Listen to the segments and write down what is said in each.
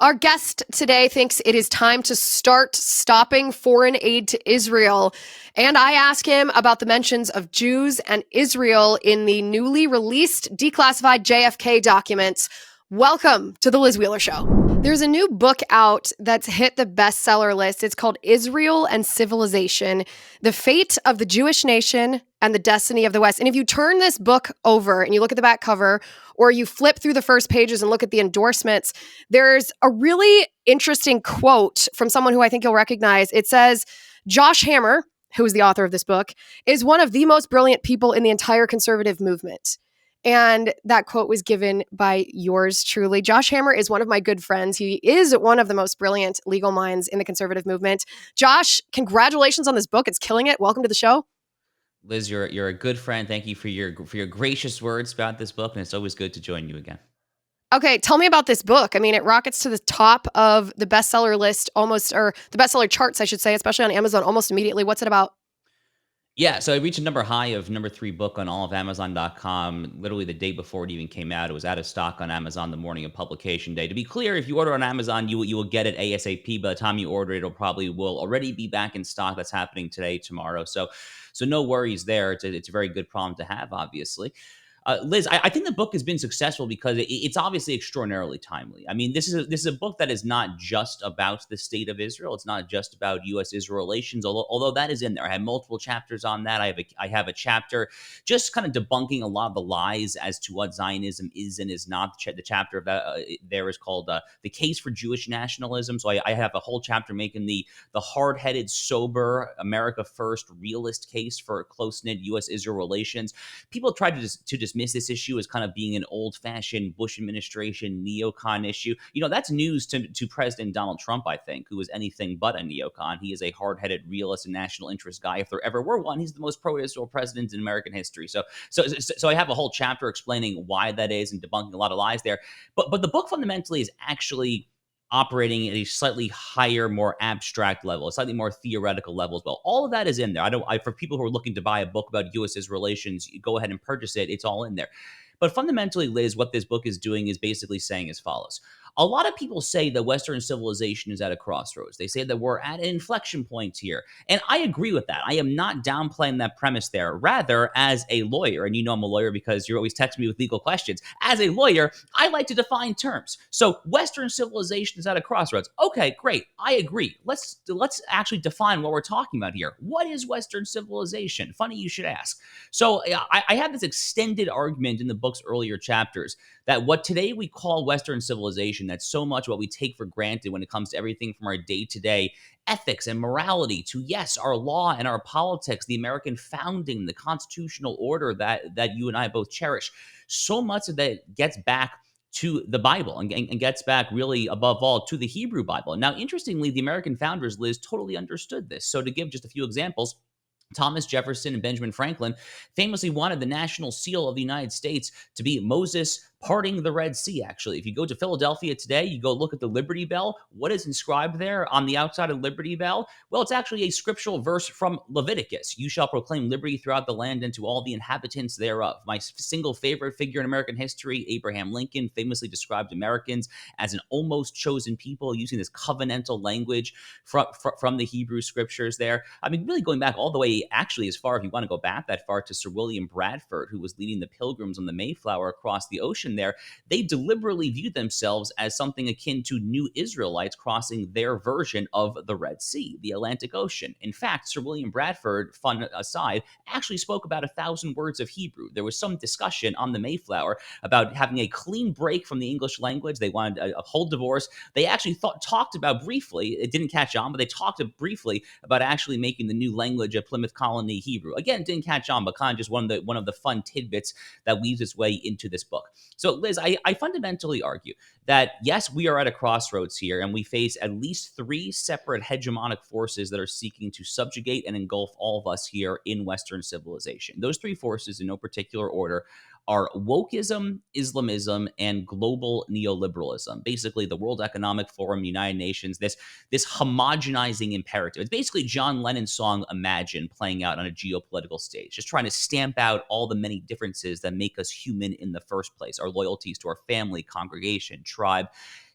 Our guest today thinks it is time to start stopping foreign aid to Israel. And I ask him about the mentions of Jews and Israel in the newly released declassified JFK documents. Welcome to the Liz Wheeler Show. There's a new book out that's hit the bestseller list. It's called Israel and Civilization, The Fate of the Jewish Nation and the Destiny of the West. And if you turn this book over and you look at the back cover, or you flip through the first pages and look at the endorsements, there's a really interesting quote from someone who I think you'll recognize. It says, Josh Hammer, who is the author of this book, is one of the most brilliant people in the entire conservative movement. And that quote was given by yours truly. Josh Hammer is one of my good friends. He is one of the most brilliant legal minds in the conservative movement. Josh, congratulations on this book. It's killing it. Welcome to the show. Liz, you're a good friend. Thank you for your gracious words about this book, and it's always good to join you again. Okay, tell me about this book. I mean, it rockets to the top of the bestseller list almost, or the bestseller charts, I should say, especially on Amazon almost immediately. What's it about? Yeah, so I reached a number high of number 3 book on all of Amazon.com. Literally the day before it even came out, it was out of stock on Amazon the morning of publication day. To be clear, if you order on Amazon, you will get it ASAP. By the time you order it, it'll probably will already be back in stock. That's happening today, tomorrow. So no worries there. It's a very good problem to have, obviously. Liz, I think the book has been successful because it's obviously extraordinarily timely. I mean, this is a book that is not just about the state of Israel. It's not just about U.S.-Israel relations, although that is in there. I have multiple chapters on that. I have a chapter just kind of debunking a lot of the lies as to what Zionism is and is not. The chapter of that there is called "The Case for Jewish Nationalism." So I have a whole chapter making the hard-headed, sober, America first, realist case for close-knit U.S.-Israel relations. People try to dismiss this issue as kind of being an old-fashioned Bush administration neocon issue. You know, that's news to President Donald Trump, I think, who is anything but a neocon. He is a hard-headed realist and national interest guy. If there ever were one, he's the most pro-Israel president in American history. So I have a whole chapter explaining why that is and debunking a lot of lies there. But the book fundamentally is actually operating at a slightly higher, more abstract level, a slightly more theoretical level as well. All of that is in there. For people who are looking to buy a book about U.S.'s relations, you go ahead and purchase it. It's all in there. But fundamentally, Liz, what this book is doing is basically saying as follows. A lot of people say that Western civilization is at a crossroads. They say that we're at an inflection point here. And I agree with that. I am not downplaying that premise there. Rather, as a lawyer, and you know I'm a lawyer because you're always texting me with legal questions. As a lawyer, I like to define terms. So Western civilization is at a crossroads. Okay, great. I agree. Let's actually define what we're talking about here. What is Western civilization? Funny you should ask. So I have this extended argument in the book's earlier chapters that what today we call Western civilization, that's so much what we take for granted when it comes to everything from our day-to-day ethics and morality to, yes, our law and our politics, the American founding, the constitutional order that you and I both cherish. So much of that gets back to the Bible and gets back really above all to the Hebrew Bible. Now, interestingly, the American founders, Liz, totally understood this. So to give just a few examples, Thomas Jefferson and Benjamin Franklin famously wanted the national seal of the United States to be Moses parting the Red Sea, actually. If you go to Philadelphia today, you go look at the Liberty Bell. What is inscribed there on the outside of Liberty Bell? Well, it's actually a scriptural verse from Leviticus. You shall proclaim liberty throughout the land and to all the inhabitants thereof. My single favorite figure in American history, Abraham Lincoln, famously described Americans as an almost chosen people using this covenantal language from the Hebrew scriptures there. I mean, really going back all the way, actually, as far if you want to go back that far, to Sir William Bradford, who was leading the Pilgrims on the Mayflower across the ocean there. They deliberately viewed themselves as something akin to new Israelites crossing their version of the Red Sea, the Atlantic Ocean. In fact, Sir William Bradford, fun aside, actually spoke about 1,000 words of Hebrew. There was some discussion on the Mayflower about having a clean break from the English language. They wanted a whole divorce. They actually talked about briefly, it didn't catch on, but they talked briefly about actually making the new language of Plymouth Colony Hebrew. Again, didn't catch on, but kind of just one of the fun tidbits that weaves its way into this book. So, Liz, I fundamentally argue that, yes, we are at a crossroads here, and we face at least 3 separate hegemonic forces that are seeking to subjugate and engulf all of us here in Western civilization. Those 3 forces, in no particular order, are wokeism, Islamism, and global neoliberalism. Basically, the World Economic Forum, United Nations, this homogenizing imperative. It's basically John Lennon's song Imagine playing out on a geopolitical stage, just trying to stamp out all the many differences that make us human in the first place, our loyalties to our family, congregation, tribe.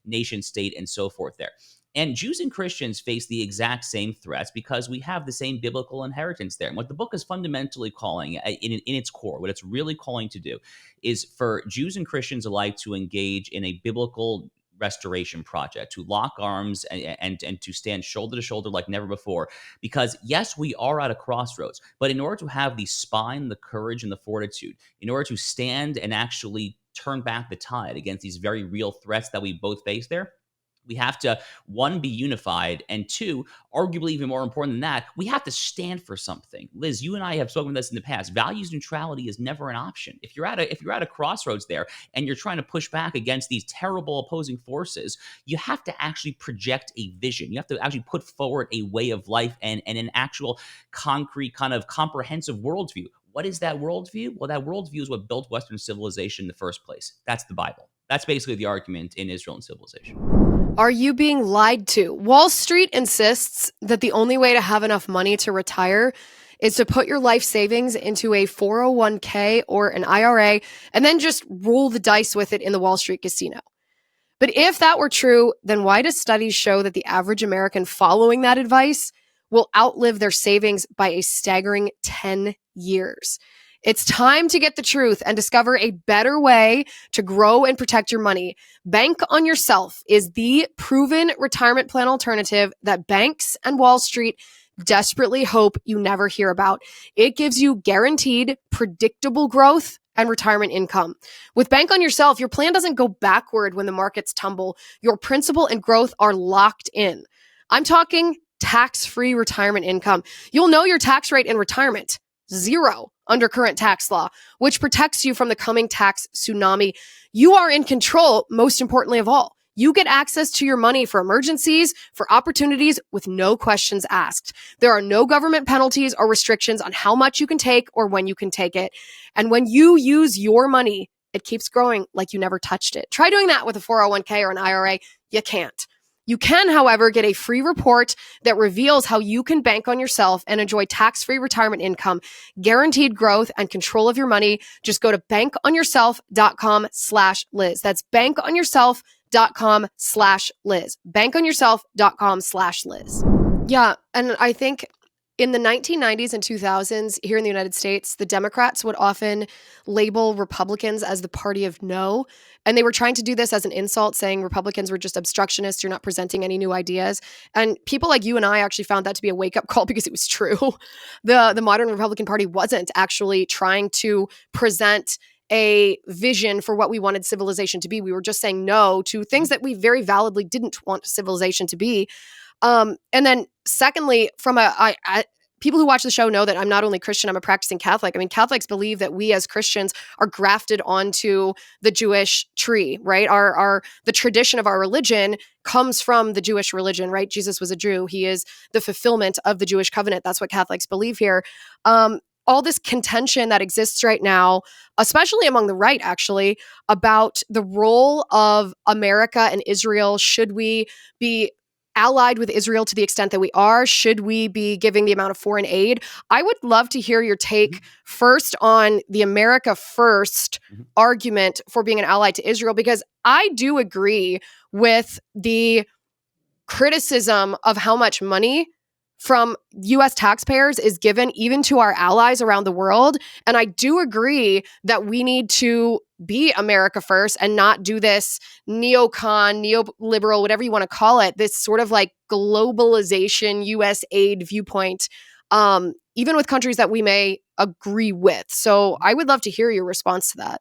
nation state and so forth there. And Jews and Christians face the exact same threats because we have the same biblical inheritance there. And what the book is fundamentally calling, in its core, what it's really calling to do is for Jews and Christians alike to engage in a biblical restoration project, to lock arms and to stand shoulder to shoulder like never before. Because yes, we are at a crossroads, but in order to have the spine, the courage, and the fortitude, in order to stand and actually turn back the tide against these very real threats that we both face there, we have to, one, be unified, and two, arguably even more important than that, we have to stand for something. Liz, you and I have spoken about this in the past. Values neutrality is never an option. If you're at a crossroads there and you're trying to push back against these terrible opposing forces, you have to actually project a vision. You have to actually put forward a way of life and an actual concrete kind of comprehensive worldview. What is that worldview? Well, that worldview is what built Western civilization in the first place. That's the Bible. That's basically the argument in Israel and civilization. Are you being lied to? Wall Street insists that the only way to have enough money to retire is to put your life savings into a 401k or an IRA and then just roll the dice with it in the Wall Street casino. But if that were true, then why do studies show that the average American following that advice will outlive their savings by a staggering 10 years? It's time to get the truth and discover a better way to grow and protect your money. Bank on Yourself is the proven retirement plan alternative that banks and Wall Street desperately hope you never hear about. It gives you guaranteed, predictable growth and retirement income. With Bank on Yourself, your plan doesn't go backward when the markets tumble. Your principal and growth are locked in. I'm talking tax-free retirement income. You'll know your tax rate in retirement. 0 under current tax law, which protects you from the coming tax tsunami. You are in control, most importantly of all. You get access to your money for emergencies, for opportunities with no questions asked. There are no government penalties or restrictions on how much you can take or when you can take it. And when you use your money, it keeps growing like you never touched it. Try doing that with a 401k or an IRA. You can't. You can, however, get a free report that reveals how you can bank on yourself and enjoy tax-free retirement income, guaranteed growth, and control of your money. Just go to bankonyourself.com/Liz. That's bankonyourself.com/Liz. bankonyourself.com/Liz. Yeah, and I think in the 1990s and 2000s here in the United States, the Democrats would often label Republicans as the party of no. And they were trying to do this as an insult, saying Republicans were just obstructionists. You're not presenting any new ideas. And people like you and I actually found that to be a wake-up call because it was true. The modern Republican Party wasn't actually trying to present a vision for what we wanted civilization to be. We were just saying no to things that we very validly didn't want civilization to be. And then secondly, from people who watch the show know that I'm not only Christian, I'm a practicing Catholic. I mean, Catholics believe that we as Christians are grafted onto the Jewish tree, right? The tradition of our religion comes from the Jewish religion, right? Jesus was a Jew. He is the fulfillment of the Jewish covenant. That's what Catholics believe here. All this contention that exists right now, especially among the right, actually, about the role of America and Israel. Should we be allied with Israel to the extent that we are? Should we be giving the amount of foreign aid? I would love to hear your take first on the America first argument for being an ally to Israel, because I do agree with the criticism of how much money from U.S. taxpayers is given even to our allies around the world. And I do agree that we need to be America first and not do this neoliberal, whatever you want to call it, this sort of like globalization, U.S. aid viewpoint, even with countries that we may agree with. So I would love to hear your response to that.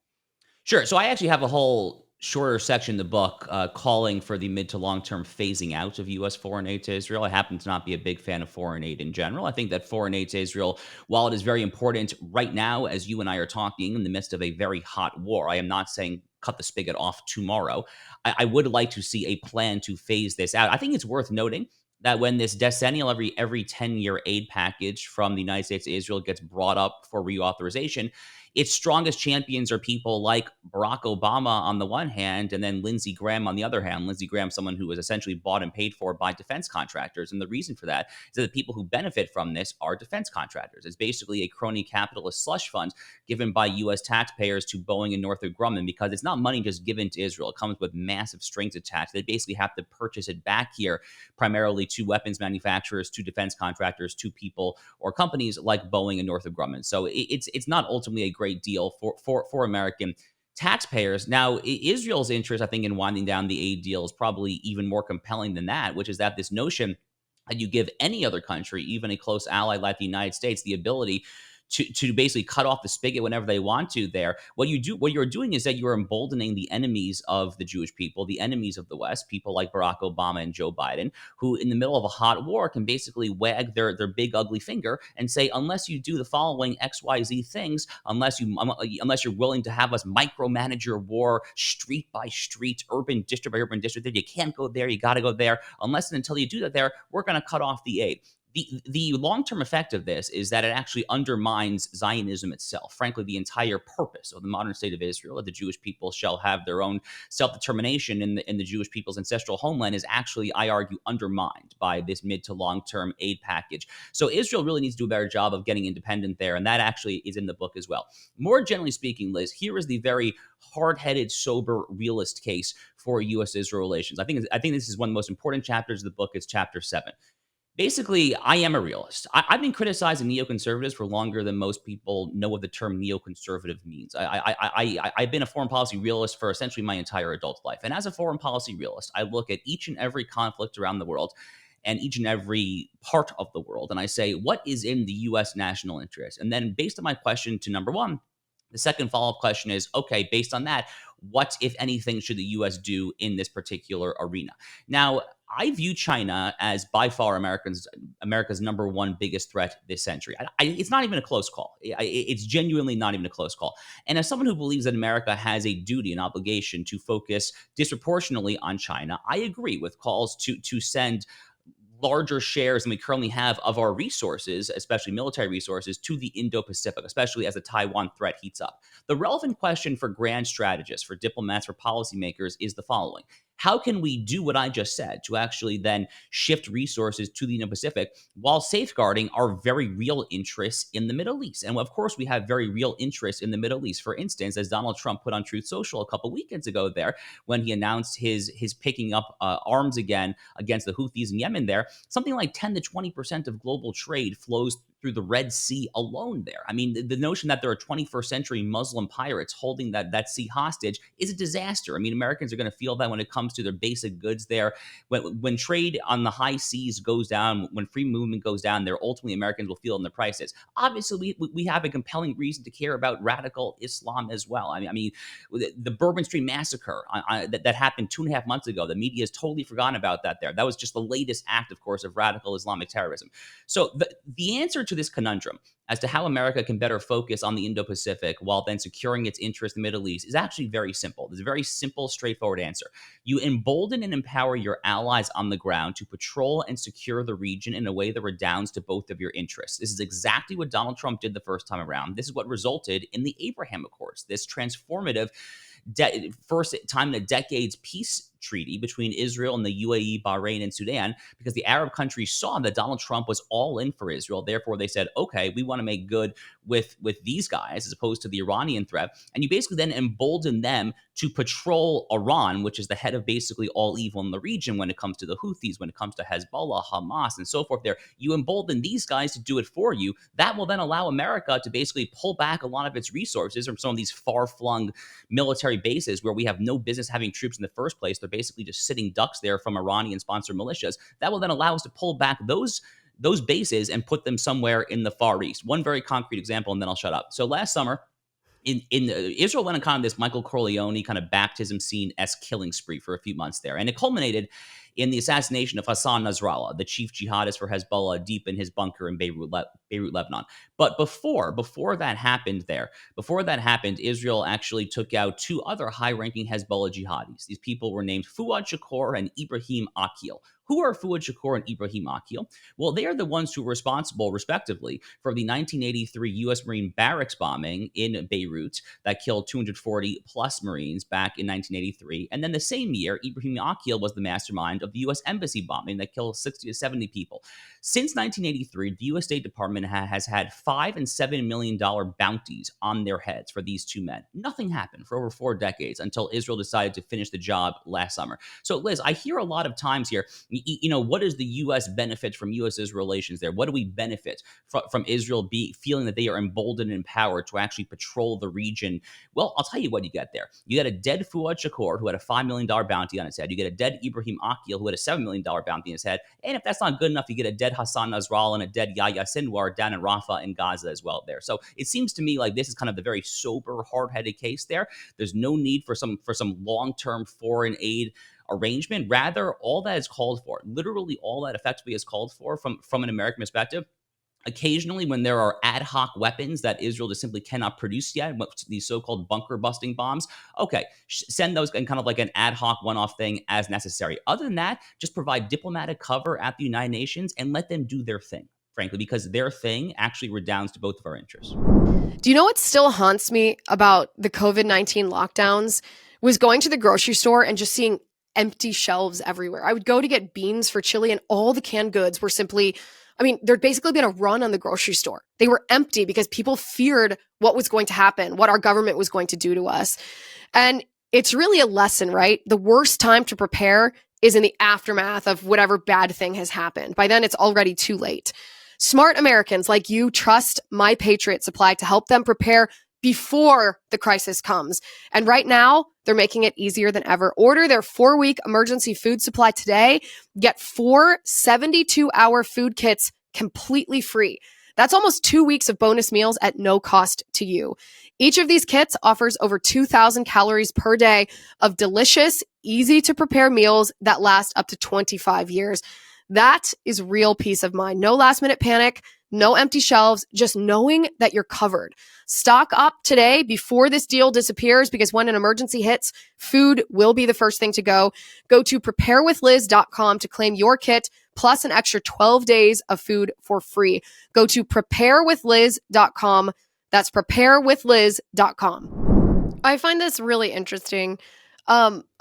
Sure. So I actually have a whole shorter section in the book calling for the mid to long-term phasing out of U.S. foreign aid to Israel. I happen to not be a big fan of foreign aid in general. I think that foreign aid to Israel, while it is very important right now, as you and I are talking in the midst of a very hot war, I am not saying cut the spigot off tomorrow. I would like to see a plan to phase this out. I think it's worth noting that when this decennial every 10-year aid package from the United States to Israel gets brought up for reauthorization, its strongest champions are people like Barack Obama on the one hand, and then Lindsey Graham on the other hand. Lindsey Graham, someone who was essentially bought and paid for by defense contractors. And the reason for that is that the people who benefit from this are defense contractors. It's basically a crony capitalist slush fund given by U.S. taxpayers to Boeing and Northrop Grumman, because it's not money just given to Israel. It comes with massive strings attached. They basically have to purchase it back here, primarily to weapons manufacturers, to defense contractors, to people or companies like Boeing and Northrop Grumman. So it's not ultimately a great deal for American taxpayers. Now, Israel's interest, I think, in winding down the aid deal is probably even more compelling than that, which is that this notion that you give any other country, even a close ally like the United States, the ability to basically cut off the spigot whenever they want to there. What you're doing is that you're emboldening the enemies of the Jewish people, the enemies of the West, people like Barack Obama and Joe Biden, who in the middle of a hot war can basically wag their big ugly finger and say, unless you do the following XYZ things, unless you're willing to have us micromanage your war street by street, urban district by urban district, you can't go there, you got to go there. Unless and until you do that there, we're going to cut off the aid. The long-term effect of this is that it actually undermines Zionism itself. Frankly, the entire purpose of the modern state of Israel, that the Jewish people shall have their own self-determination in the Jewish people's ancestral homeland, is actually, I argue, undermined by this mid to long-term aid package. So Israel really needs to do a better job of getting independent there, and that actually is in the book as well. More generally speaking, Liz, here is the very hard-headed, sober, realist case for U.S.-Israel relations. I think this is one of the most important chapters of the book. It's chapter 7. Basically, I am a realist. I've been criticizing neoconservatives for longer than most people know what the term neoconservative means. I've been a foreign policy realist for essentially my entire adult life. And as a foreign policy realist, I look at each and every conflict around the world and each and every part of the world, and I say, what is in the U.S. national interest? And then based on my question to number one, the second follow-up question is, okay, based on that, what, if anything, should the U.S. do in this particular arena? Now, I view China as by far America's number one biggest threat this century. It's not even a close call. It's genuinely not even a close call. And as someone who believes that America has a duty, an obligation to focus disproportionately on China, I agree with calls to send larger shares than we currently have of our resources, especially military resources, to the Indo-Pacific, especially as the Taiwan threat heats up. The relevant question for grand strategists, for diplomats, for policymakers is the following. How can we do what I just said to actually then shift resources to the Indo-Pacific while safeguarding our very real interests in the Middle East? And of course, we have very real interests in the Middle East. For instance, as Donald Trump put on Truth Social a couple weekends ago there, when he announced his picking up arms again against the Houthis in Yemen there, something like 10 to 20% of global trade flows through the Red Sea alone there. I mean, the notion that there are 21st century Muslim pirates holding that sea hostage is a disaster. I mean, Americans are going to feel that when it comes to their basic goods there. When trade on the high seas goes down, when free movement goes down there, ultimately Americans will feel it in the prices. Obviously, we have a compelling reason to care about radical Islam as well. I mean, the Bourbon Street massacre that happened 2.5 months ago, the media has totally forgotten about that there. That was just the latest act, of course, of radical Islamic terrorism. So the answer to this conundrum as to how America can better focus on the Indo-Pacific while then securing its interest in the Middle East is actually very simple. There's a very simple, straightforward answer. You embolden and empower your allies on the ground to patrol and secure the region in a way that redounds to both of your interests. This is exactly what Donald Trump did the first time around. This is what resulted in the Abraham Accords, this transformative first time in a decade's peace treaty between Israel and the UAE, Bahrain, and Sudan, because the Arab countries saw that Donald Trump was all in for Israel. Therefore, they said, okay, we want to make good with these guys as opposed to the Iranian threat. And you basically then embolden them to patrol Iran, which is the head of basically all evil in the region when it comes to the Houthis, when it comes to Hezbollah, Hamas, and so forth there. You embolden these guys to do it for you. That will then allow America to basically pull back a lot of its resources from some of these far-flung military bases where we have no business having troops in the first place. They're basically just sitting ducks there from Iranian-sponsored militias. That will then allow us to pull back those bases and put them somewhere in the Far East. One very concrete example, and then I'll shut up. So last summer, in Israel went on kind of this Michael Corleone kind of baptism scene-esque killing spree for a few months there. And it culminated in the assassination of Hassan Nasrallah, the chief jihadist for Hezbollah, deep in his bunker in Beirut, Lebanon. But before that happened before that happened, Israel actually took out two other high-ranking Hezbollah jihadis. These people were named Fuad Shakor and Ibrahim Akil. Who are Fuad Shakor and Ibrahim Akil? Well, they are the ones who were responsible, respectively, for the 1983 U.S. Marine barracks bombing in Beirut that killed 240 plus Marines back in 1983. And then the same year, Ibrahim Akil was the mastermind of the U.S. Embassy bombing that killed 60 to 70 people. Since 1983, the U.S. State Department has had $5 and $7 million bounties on their heads for these two men. Nothing happened for over 4 decades until Israel decided to finish the job last summer. So, Liz, I hear a lot of times here, what does the U.S. benefit from U.S.-Israel relations there? What do we benefit from Israel feeling that they are emboldened and empowered to actually patrol the region? Well, I'll tell you what you get there. You get a dead Fuad Shakor, who had a $5 million bounty on his head. You get a dead Ibrahim Akil, who had a $7 million bounty on his head. And if that's not good enough, you get a dead Hassan Nasrallah and a dead Yahya Sinwar down in Rafah in Gaza as well there. So it seems to me like this is kind of the very sober, hard-headed case there. There's no need for some long-term foreign aid arrangement. Rather, all that is called for, literally all that effectively is called for from an American perspective. Occasionally, when there are ad hoc weapons that Israel just simply cannot produce yet, these so-called bunker-busting bombs, okay, send those in kind of like an ad hoc one-off thing as necessary. Other than that, just provide diplomatic cover at the United Nations and let them do their thing, frankly, because their thing actually redounds to both of our interests. Do you know what still haunts me about the COVID-19 lockdowns was going to the grocery store and just seeing empty shelves everywhere. I would go to get beans for chili and all the canned goods were simply, there'd basically been a run on the grocery store. They were empty because people feared what was going to happen, what our government was going to do to us. And it's really a lesson, right? The worst time to prepare is in the aftermath of whatever bad thing has happened. By then, it's already too late. Smart Americans like you trust My Patriot Supply to help them prepare before the crisis comes. And right now, they're making it easier than ever. Order their 4-week emergency food supply today. Get 4 72-hour food kits completely free. That's almost 2 weeks of bonus meals at no cost to you. Each of these kits offers over 2,000 calories per day of delicious, easy to prepare meals that last up to 25 years. That is real peace of mind. No last minute panic, no empty shelves, just knowing that you're covered. Stock up today before this deal disappears, because when an emergency hits, food will be the first thing to go. Go to preparewithliz.com to claim your kit plus an extra 12 days of food for free. Go to preparewithliz.com. That's preparewithliz.com. I find this really interesting,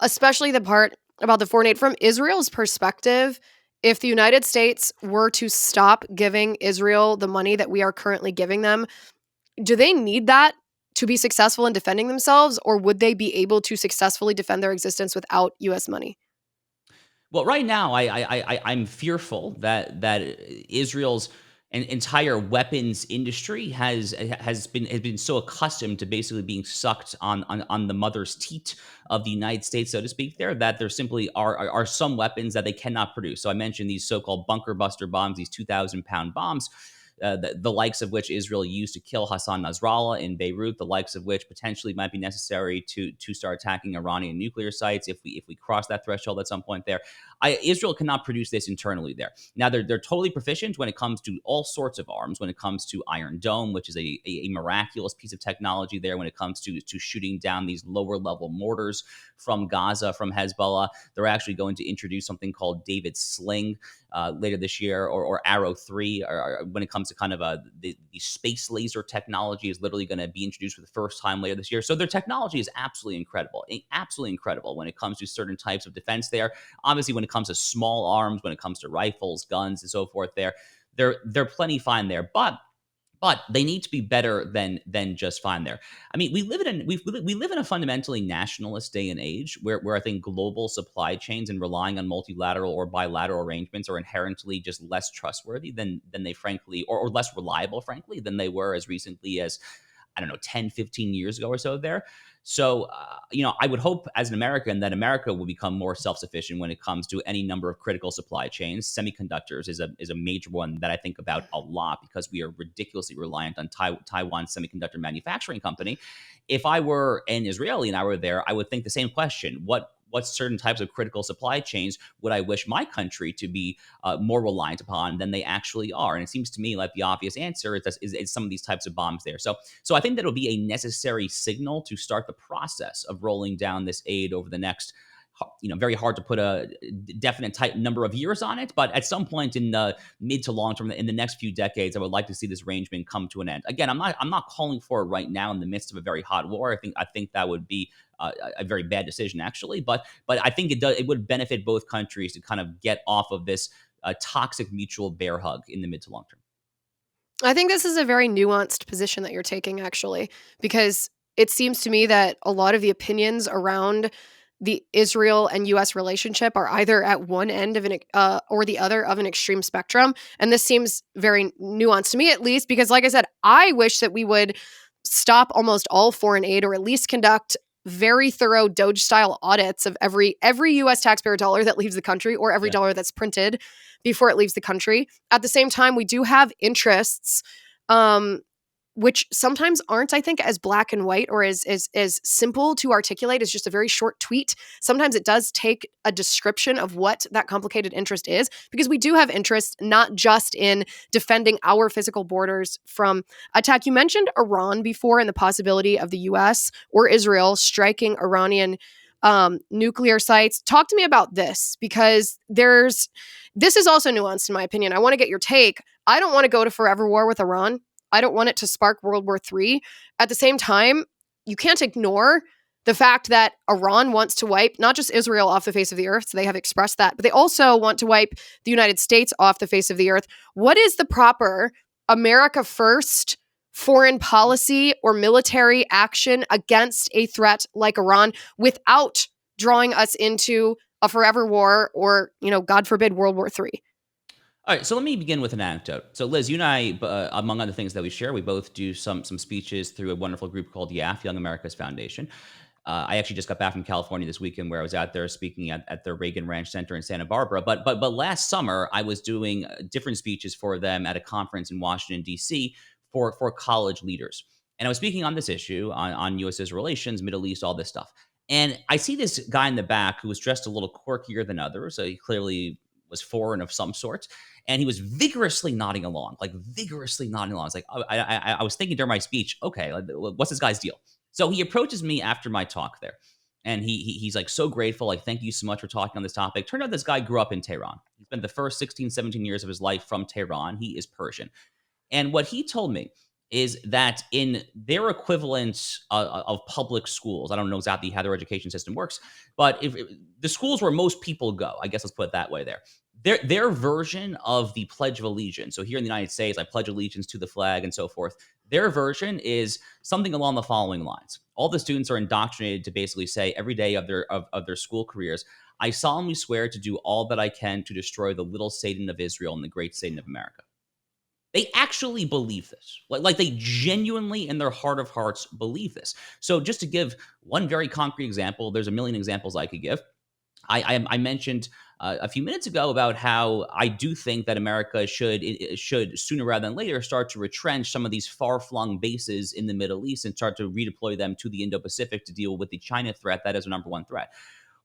especially the part about the foreign aid from Israel's perspective. If the United States were to stop giving Israel the money that we are currently giving them, do they need that to be successful in defending themselves, or would they be able to successfully defend their existence without U.S. money? Well, right now, I'm fearful that Israel's an entire weapons industry has been so accustomed to basically being sucked on the mother's teat of the United States, so to speak, that there simply are some weapons that they cannot produce. So I mentioned these so-called bunker buster bombs, these 2,000-pound bombs. The likes of which Israel used to kill Hassan Nasrallah in Beirut, the likes of which potentially might be necessary to start attacking Iranian nuclear sites if we cross that threshold at some point there. Israel cannot produce this internally there. Now, they're totally proficient when it comes to all sorts of arms, when it comes to Iron Dome, which is a miraculous piece of technology there when it comes to shooting down these lower-level mortars from Gaza, from Hezbollah. They're actually going to introduce something called David's Sling later this year, or Arrow 3, or when it comes to kind of the space laser technology is literally going to be introduced for the first time later this year. So their technology is absolutely incredible when it comes to certain types of defense there. Obviously, when it comes to small arms, when it comes to rifles, guns, and so forth there, they're plenty fine there. But they need to be better than just fine there. We live in a fundamentally nationalist day and age where I think global supply chains and relying on multilateral or bilateral arrangements are inherently just less trustworthy than they frankly, or less reliable, frankly, than they were as recently as, 10, 15 years ago or so there. So, I would hope as an American that America will become more self-sufficient when it comes to any number of critical supply chains. Semiconductors is a major one that I think about a lot because we are ridiculously reliant on Taiwan Semiconductor Manufacturing Company. If I were an Israeli and I were there, I would think the same question. What what certain types of critical supply chains would I wish my country to be more reliant upon than they actually are. And it seems to me like the obvious answer is some of these types of bombs there. So I think that it'll be a necessary signal to start the process of rolling down this aid over the next, very hard to put a definite type number of years on it, but at some point in the mid to long term, in the next few decades, I would like to see this arrangement come to an end. Again, I'm not calling for it right now in the midst of a very hot war. I think that would be a very bad decision, actually. But I think it would benefit both countries to kind of get off of this toxic mutual bear hug in the mid to long term. I think this is a very nuanced position that you're taking, actually, because it seems to me that a lot of the opinions around the Israel and U.S. relationship are either at one end of or the other of an extreme spectrum. And this seems very nuanced to me, at least, because, like I said, I wish that we would stop almost all foreign aid, or at least conduct very thorough Doge-style audits of every U.S. taxpayer dollar that leaves the country, or every dollar that's printed before it leaves the country. At the same time, we do have interests, which sometimes aren't, I think, as black and white or as simple to articulate as just a very short tweet. Sometimes it does take a description of what that complicated interest is, because we do have interest not just in defending our physical borders from attack. You mentioned Iran before, and the possibility of the U.S. or Israel striking Iranian nuclear sites. Talk to me about this, because this is also nuanced in my opinion. I want to get your take. I don't want to go to forever war with Iran. I don't want it to spark World War III. At the same time, you can't ignore the fact that Iran wants to wipe not just Israel off the face of the earth, so they have expressed that, but they also want to wipe the United States off the face of the earth. What is the proper America first foreign policy or military action against a threat like Iran without drawing us into a forever war or, God forbid, World War III? All right, so let me begin with an anecdote. So, Liz, you and I, among other things that we share, we both do some speeches through a wonderful group called YAF, Young America's Foundation. I actually just got back from California this weekend, where I was out there speaking at the Reagan Ranch Center in Santa Barbara. But last summer, I was doing different speeches for them at a conference in Washington, D.C. for college leaders. And I was speaking on this issue, on U.S.'s relations, Middle East, all this stuff. And I see this guy in the back who was dressed a little quirkier than others. So he clearly was foreign of some sort. And he was vigorously nodding along. I was like, I was thinking during my speech, okay, what's this guy's deal? So he approaches me after my talk there. And he's like, so grateful. Like, thank you so much for talking on this topic. Turned out this guy grew up in Tehran. He spent the first 16, 17 years of his life from Tehran. He is Persian. And what he told me is that in their equivalent of public schools, I don't know exactly how their education system works, but if the schools where most people go, I guess let's put it that way there, their version of the Pledge of Allegiance. So here in the United States, I pledge allegiance to the flag and so forth. Their version is something along the following lines. All the students are indoctrinated to basically say every day of their school careers, I solemnly swear to do all that I can to destroy the little Satan of Israel and the great Satan of America. They actually believe this. Like they genuinely, in their heart of hearts, believe this. So just to give one very concrete example, there's a million examples I could give. I mentioned a few minutes ago about how I do think that America should sooner rather than later start to retrench some of these far-flung bases in the Middle East and start to redeploy them to the Indo-Pacific to deal with the China threat. That is the number one threat.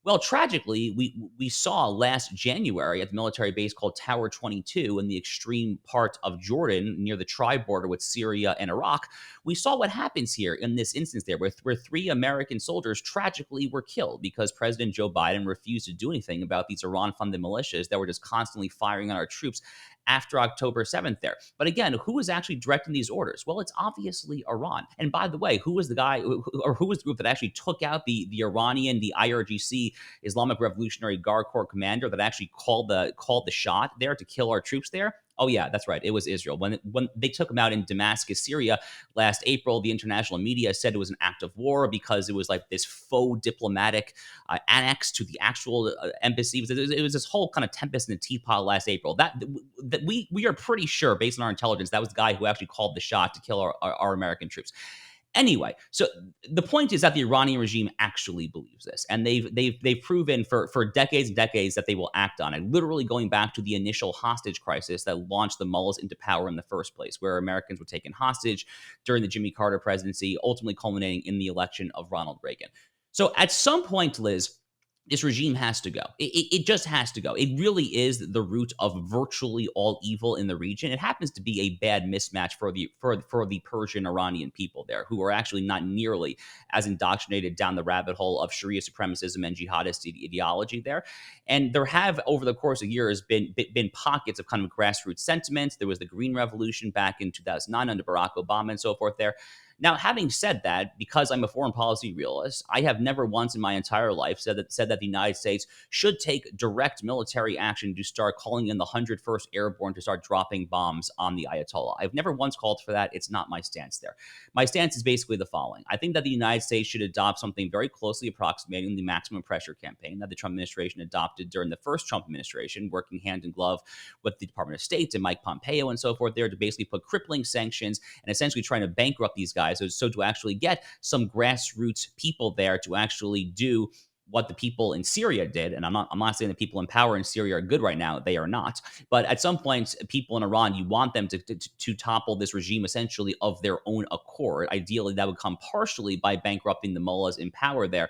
Well, tragically, we saw last January at the military base called Tower 22 in the extreme part of Jordan near the tri-border with Syria and Iraq. We saw what happens here in this instance there, where 3 American soldiers tragically were killed because President Joe Biden refused to do anything about these Iran-funded militias that were just constantly firing on our troops after October 7th there. But again, who was actually directing these orders? Well, it's obviously Iran. And by the way, who was the guy, or who was the group that actually took out the Iranian, the IRGC, Islamic Revolutionary Guard Corps commander that actually called the shot there to kill our troops there? Oh yeah, that's right. It was Israel. When they took him out in Damascus, Syria last April, the international media said it was an act of war because it was like this faux diplomatic annex to the actual embassy. It was this whole kind of tempest in the teapot last April. That we are pretty sure, based on our intelligence, that was the guy who actually called the shot to kill our American troops. Anyway, so the point is that the Iranian regime actually believes this, and they've proven for decades and decades that they will act on it, literally going back to the initial hostage crisis that launched the mullahs into power in the first place, where Americans were taken hostage during the Jimmy Carter presidency, ultimately culminating in the election of Ronald Reagan. So at some point, Liz, this regime has to go. It just has to go. It really is the root of virtually all evil in the region. It happens to be a bad mismatch for the Persian Iranian people there, who are actually not nearly as indoctrinated down the rabbit hole of Sharia supremacism and jihadist ideology there. And there have, over the course of years, been pockets of kind of grassroots sentiments. There was the Green Revolution back in 2009 under Barack Obama and so forth there. Now, having said that, because I'm a foreign policy realist, I have never once in my entire life said that the United States should take direct military action to start calling in the 101st Airborne to start dropping bombs on the Ayatollah. I've never once called for that. It's not my stance there. My stance is basically the following. I think that the United States should adopt something very closely approximating the maximum pressure campaign that the Trump administration adopted during the first Trump administration, working hand in glove with the Department of State and Mike Pompeo and so forth there, to basically put crippling sanctions and essentially trying to bankrupt these guys. So to actually get some grassroots people there to actually do what the people in Syria did, and I'm not saying that people in power in Syria are good right now. They are not. But at some point, people in Iran, you want them to topple this regime essentially of their own accord. Ideally, that would come partially by bankrupting the mullahs in power there.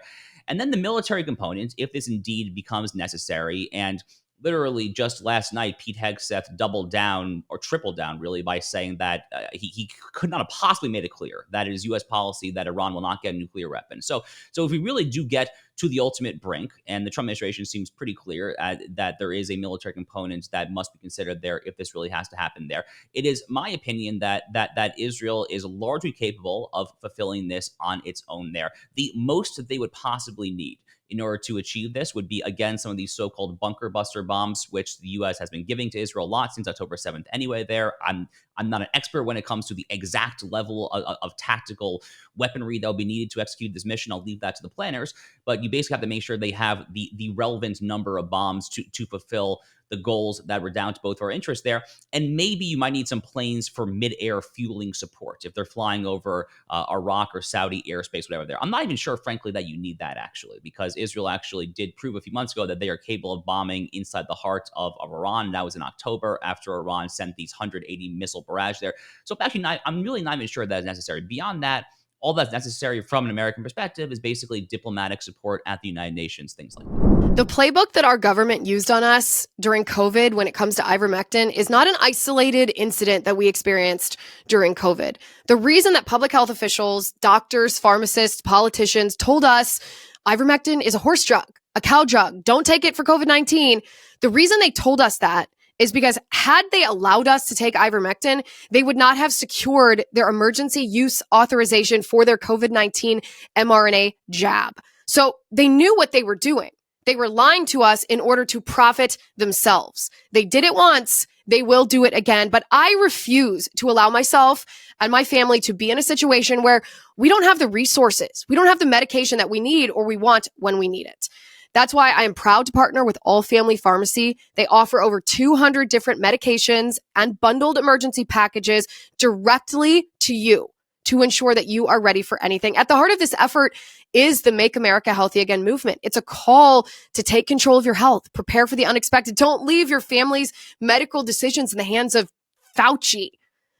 And then the military component, if this indeed becomes necessary, and literally just last night, Pete Hegseth doubled down, or tripled down really, by saying that he could not have possibly made it clear that it is U.S. policy that Iran will not get a nuclear weapon. So if we really do get to the ultimate brink, and the Trump administration seems pretty clear that there is a military component that must be considered there if this really has to happen there, it is my opinion that Israel is largely capable of fulfilling this on its own there. The most that they would possibly need in order to achieve this would be, again, some of these so-called bunker buster bombs, which the U.S. has been giving to Israel a lot since October 7th anyway there. I'm not an expert when it comes to the exact level of tactical weaponry that will be needed to execute this mission. I'll leave that to the planners. But you basically have to make sure they have the relevant number of bombs to fulfill the goals that were down to both our interests there. And maybe you might need some planes for mid-air fueling support if they're flying over Iraq or Saudi airspace, whatever there. I'm not even sure, frankly, that you need that, actually, because Israel actually did prove a few months ago that they are capable of bombing inside the heart of Iran. That was in October, after Iran sent these 180 missile barrage there. So actually, I'm really not even sure that is necessary. Beyond that, all that's necessary from an American perspective is basically diplomatic support at the United Nations, things like that. The playbook that our government used on us during COVID when it comes to ivermectin is not an isolated incident that we experienced during COVID. The reason that public health officials, doctors, pharmacists, politicians told us ivermectin is a horse drug, a cow drug, don't take it for COVID-19. The reason they told us that is because had they allowed us to take ivermectin, they would not have secured their emergency use authorization for their COVID-19 mRNA jab. So they knew what they were doing. They were lying to us in order to profit themselves. They did it once, they will do it again. But I refuse to allow myself and my family to be in a situation where we don't have the resources, we don't have the medication that we need or we want when we need it. That's why I am proud to partner with All Family Pharmacy. They offer over 200 different medications and bundled emergency packages directly to you to ensure that you are ready for anything. At the heart of this effort is the Make America Healthy Again movement. It's a call to take control of your health, prepare for the unexpected. Don't leave your family's medical decisions in the hands of Fauci.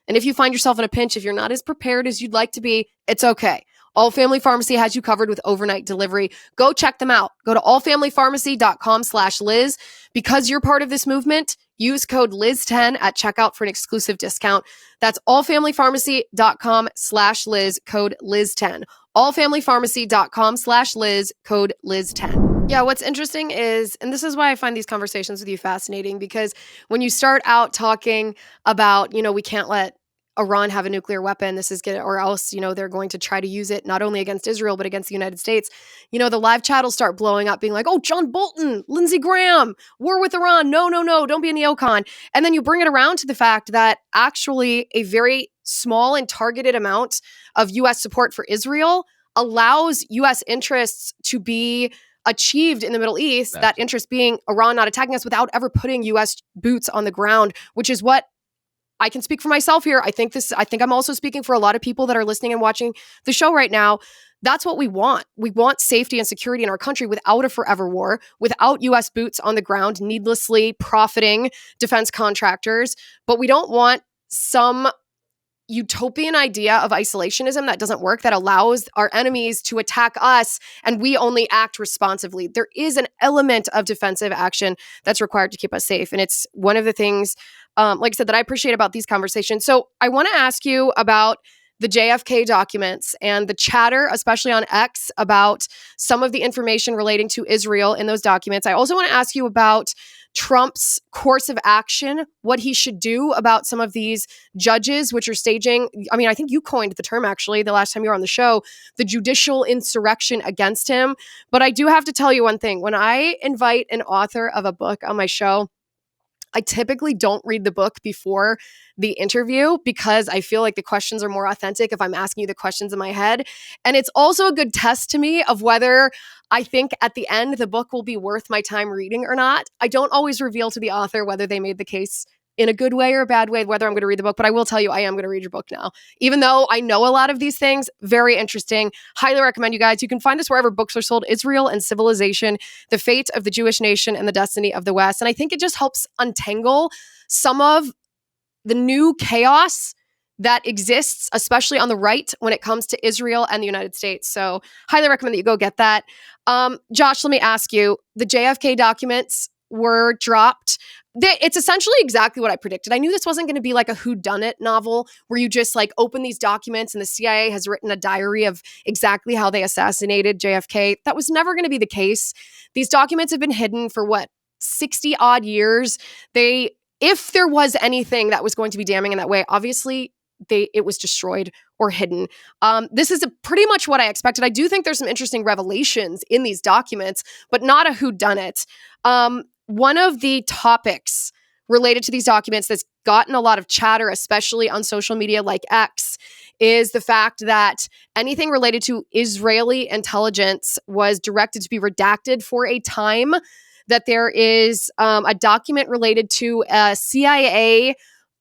And if you find yourself in a pinch, if you're not as prepared as you'd like to be, it's okay. All Family Pharmacy has you covered with overnight delivery. Go check them out. Go to allfamilypharmacy.com/Liz. Because you're part of this movement, use code Liz10 at checkout for an exclusive discount. That's allfamilypharmacy.com/Liz, code Liz10. allfamilypharmacy.com/Liz, code Liz10. Yeah, what's interesting is, and this is why I find these conversations with you fascinating, because when you start out talking about, we can't let Iran have a nuclear weapon, this is going to, or else, they're going to try to use it not only against Israel, but against the United States. The live chat will start blowing up being like, oh, John Bolton, Lindsey Graham, war with Iran. No, don't be a neocon. And then you bring it around to the fact that actually a very small and targeted amount of U.S. support for Israel allows U.S. interests to be achieved in the Middle East, that interest being Iran not attacking us without ever putting U.S. boots on the ground, which is what I can speak for myself here. I think I'm also speaking for a lot of people that are listening and watching the show right now. That's what we want. We want safety and security in our country without a forever war, without U.S. boots on the ground, needlessly profiting defense contractors. But we don't want some utopian idea of isolationism that doesn't work, that allows our enemies to attack us and we only act responsively. There is an element of defensive action that's required to keep us safe. And it's one of the things, like I said, that I appreciate about these conversations. So I want to ask you about the JFK documents and the chatter, especially on X, about some of the information relating to Israel in those documents. I also want to ask you about Trump's course of action, what he should do about some of these judges, which are staging. I mean, I think you coined the term actually the last time you were on the show, the judicial insurrection against him. But I do have to tell you one thing. When I invite an author of a book on my show, I typically don't read the book before the interview because I feel like the questions are more authentic if I'm asking you the questions in my head. And it's also a good test to me of whether I think at the end the book will be worth my time reading or not. I don't always reveal to the author whether they made the case in a good way or a bad way, whether I'm going to read the book, but I will tell you I am going to read your book now. Even though I know a lot of these things, very interesting. Highly recommend you guys. You can find this wherever books are sold. Israel and Civilization, The Fate of the Jewish Nation and the Destiny of the West. And I think it just helps untangle some of the new chaos that exists, especially on the right when it comes to Israel and the United States. So highly recommend that you go get that. Josh, let me ask you, the JFK documents were dropped. It's essentially exactly what I predicted. I knew this wasn't going to be like a whodunit novel where you just like open these documents and the CIA has written a diary of exactly how they assassinated JFK. That was never going to be the case. These documents have been hidden for 60 odd years. If there was anything that was going to be damning in that way, obviously it was destroyed or hidden. This is pretty much what I expected. I do think there's some interesting revelations in these documents, but not a whodunit. One of the topics related to these documents that's gotten a lot of chatter, especially on social media like X, is the fact that anything related to Israeli intelligence was directed to be redacted for a time, that there is a document related to a CIA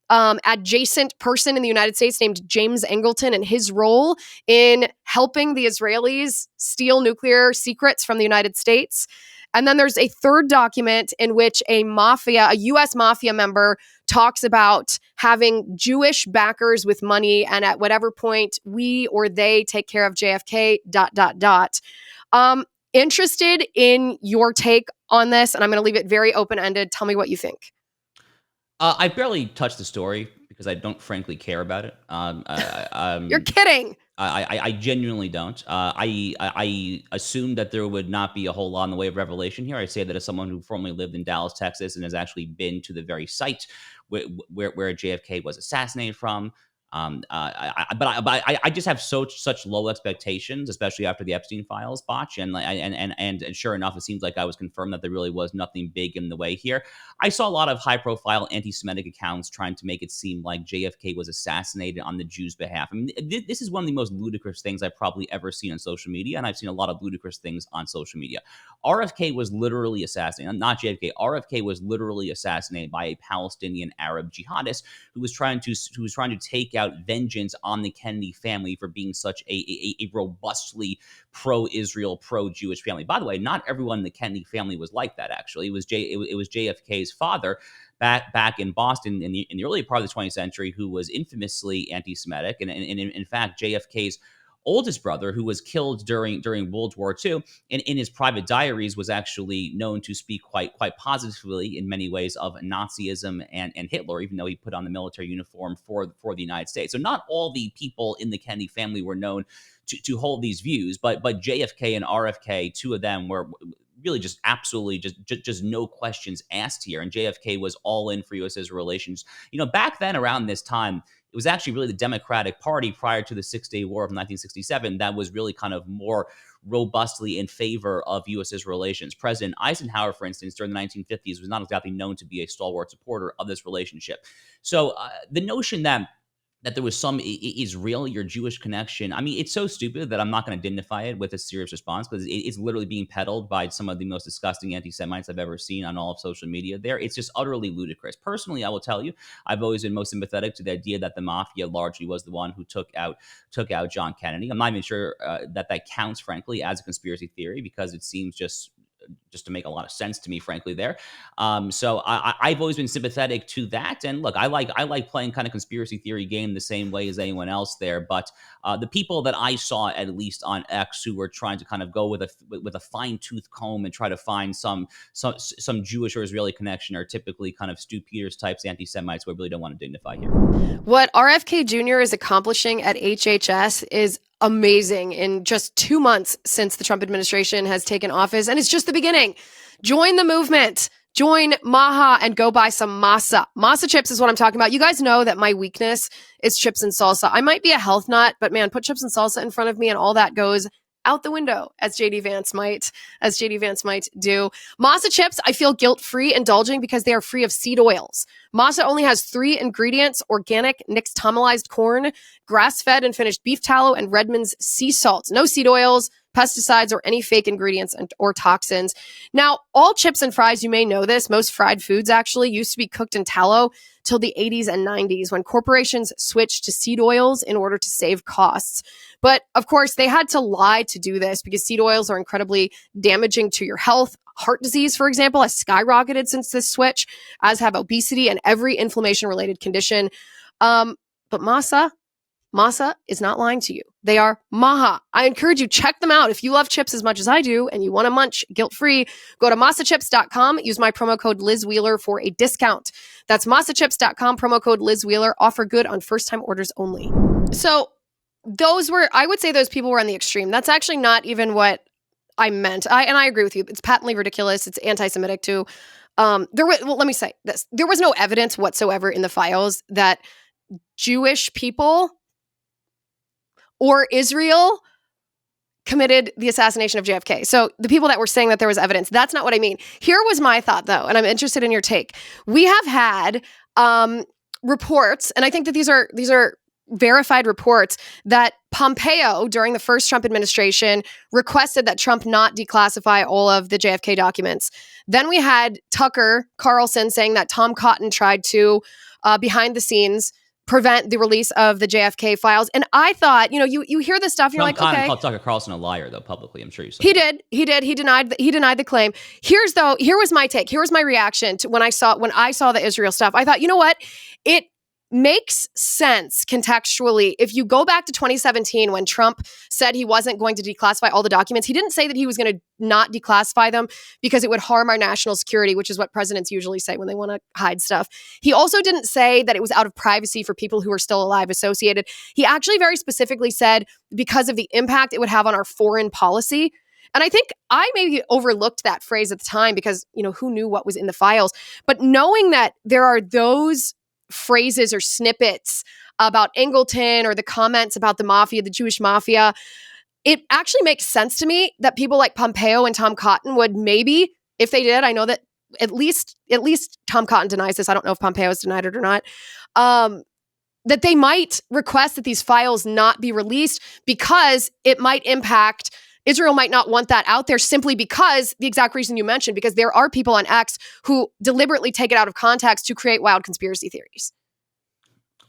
adjacent person in the United States named James Angleton and his role in helping the Israelis steal nuclear secrets from the United States. And then there's a third document in which a US mafia member talks about having Jewish backers with money, and at whatever point we or they take care of JFK, ... Interested in your take on this, and I'm going to leave it very open-ended. Tell me what you think. I barely touched the story because I don't frankly care about it. You're kidding. I genuinely don't. I assumed that there would not be a whole lot in the way of revelation here. I say that as someone who formerly lived in Dallas, Texas, and has actually been to the very site where JFK was assassinated from. But I just have such low expectations, especially after the Epstein files botch, and sure enough, it seems like I was confirmed that there really was nothing big in the way here. I saw a lot of high-profile anti-Semitic accounts trying to make it seem like JFK was assassinated on the Jews' behalf. I mean, this is one of the most ludicrous things I've probably ever seen on social media, and I've seen a lot of ludicrous things on social media. RFK was literally assassinated, not JFK. RFK was literally assassinated by a Palestinian Arab jihadist who was trying to take out vengeance on the Kennedy family for being such a robustly pro-Israel, pro-Jewish family. By the way, not everyone in the Kennedy family was like that. Actually, it was JFK's father back in Boston in the early part of the 20th century, who was infamously anti-Semitic, and in fact, JFK's oldest brother, who was killed during World War II, and in his private diaries was actually known to speak quite positively in many ways of Nazism and Hitler, even though he put on the military uniform for the United States. So not all the people in the Kennedy family were known to hold these views, but JFK and RFK, two of them were really just absolutely just no questions asked here. And JFK was all in for U.S.-Israel relations. You know, back then around this time, it was actually really the Democratic Party prior to the Six-Day War of 1967 that was really kind of more robustly in favor of U.S.-Israel relations. President Eisenhower, for instance, during the 1950s was not exactly known to be a stalwart supporter of this relationship. So the notion that there was some Israeli or Jewish connection, I mean, it's so stupid that I'm not going to dignify it with a serious response, because it's literally being peddled by some of the most disgusting anti-Semites I've ever seen on all of social media there. It's just utterly ludicrous. Personally, I will tell you, I've always been most sympathetic to the idea that the mafia largely was the one who took out John Kennedy. I'm not even sure that counts, frankly, as a conspiracy theory, because it seems just just to make a lot of sense to me, frankly. There, so I've always been sympathetic to that. And look, I like playing kind of conspiracy theory game the same way as anyone else there. But the people that I saw, at least on X, who were trying to kind of go with a fine tooth comb and try to find some Jewish or Israeli connection, are typically kind of Stu Peters types, anti-Semites, who I really don't want to dignify here. What RFK Jr. is accomplishing at HHS is amazing in just 2 months since the Trump administration has taken office. And it's just the beginning. Join the movement. Join Maha and go buy some masa. Masa chips is what I'm talking about. You guys know that my weakness is chips and salsa. I might be a health nut, but man, put chips and salsa in front of me and all that goes out the window, as JD Vance might do. Masa chips, I feel guilt-free indulging because they are free of seed oils. Masa only has 3 ingredients: organic nixtamalized corn, grass-fed and finished beef tallow, and Redmond's sea salt. No seed oils, pesticides, or any fake ingredients or toxins. Now, all chips and fries, you may know this, most fried foods actually used to be cooked in tallow till the 80s and 90s when corporations switched to seed oils in order to save costs. But of course, they had to lie to do this because seed oils are incredibly damaging to your health. Heart disease, for example, has skyrocketed since this switch, as have obesity and every inflammation-related condition. But Masa is not lying to you. They are Maha. I encourage you, check them out. If you love chips as much as I do and you want to munch guilt-free, go to masachips.com. Use my promo code Liz Wheeler for a discount. That's masachips.com, promo code Liz Wheeler. Offer good on first-time orders only. So I would say those people were on the extreme. That's actually not even what I meant. I agree with you. It's patently ridiculous. It's anti-Semitic too. Let me say this. There was no evidence whatsoever in the files that Jewish people or Israel committed the assassination of JFK. So the people that were saying that there was evidence, that's not what I mean. Here was my thought, though, and I'm interested in your take. We have had reports, and I think that these are verified reports, that Pompeo, during the first Trump administration, requested that Trump not declassify all of the JFK documents. Then we had Tucker Carlson saying that Tom Cotton tried to, behind the scenes, prevent the release of the JFK files. And I thought, you hear this stuff and you're like, Cotton okay. called Tucker Carlson a liar, though, publicly. I'm sure you saw He did. He denied the claim. Here was my take. Here was my reaction to when I saw the Israel stuff. I thought, you know what? It makes sense contextually. If you go back to 2017, when Trump said he wasn't going to declassify all the documents, he didn't say that he was going to not declassify them because it would harm our national security, which is what presidents usually say when they want to hide stuff. He also didn't say that it was out of privacy for people who are still alive associated. He actually very specifically said because of the impact it would have on our foreign policy. And I think I maybe overlooked that phrase at the time because, who knew what was in the files? But knowing that there are those phrases or snippets about Angleton or the comments about the mafia, the Jewish mafia, it actually makes sense to me that people like Pompeo and Tom Cotton would maybe, if they did, I know that at least Tom Cotton denies this. I don't know if Pompeo has denied it or not. That they might request that these files not be released because it might impact Israel, might not want that out there simply because the exact reason you mentioned, because there are people on X who deliberately take it out of context to create wild conspiracy theories.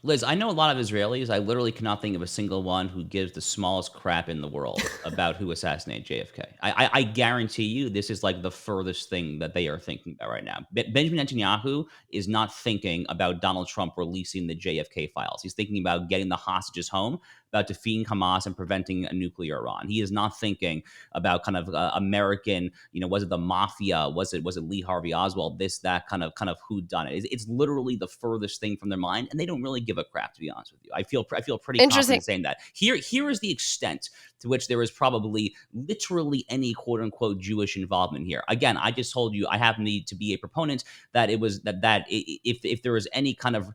Liz, I know a lot of Israelis. I literally cannot think of a single one who gives the smallest crap in the world about who assassinated JFK. I guarantee you this is like the furthest thing that they are thinking about right now. Benjamin Netanyahu is not thinking about Donald Trump releasing the JFK files. He's thinking about getting the hostages home, about defeating Hamas and preventing a nuclear Iran. He is not thinking about kind of American, was it the mafia? Was it Lee Harvey Oswald? This, that kind of who done it. It's literally the furthest thing from their mind, and they don't really give a crap, to be honest with you. I feel pretty confident saying that. Here is the extent to which there is probably literally any quote unquote Jewish involvement here. Again, I just told you I happen to be a proponent that it was that if there is any kind of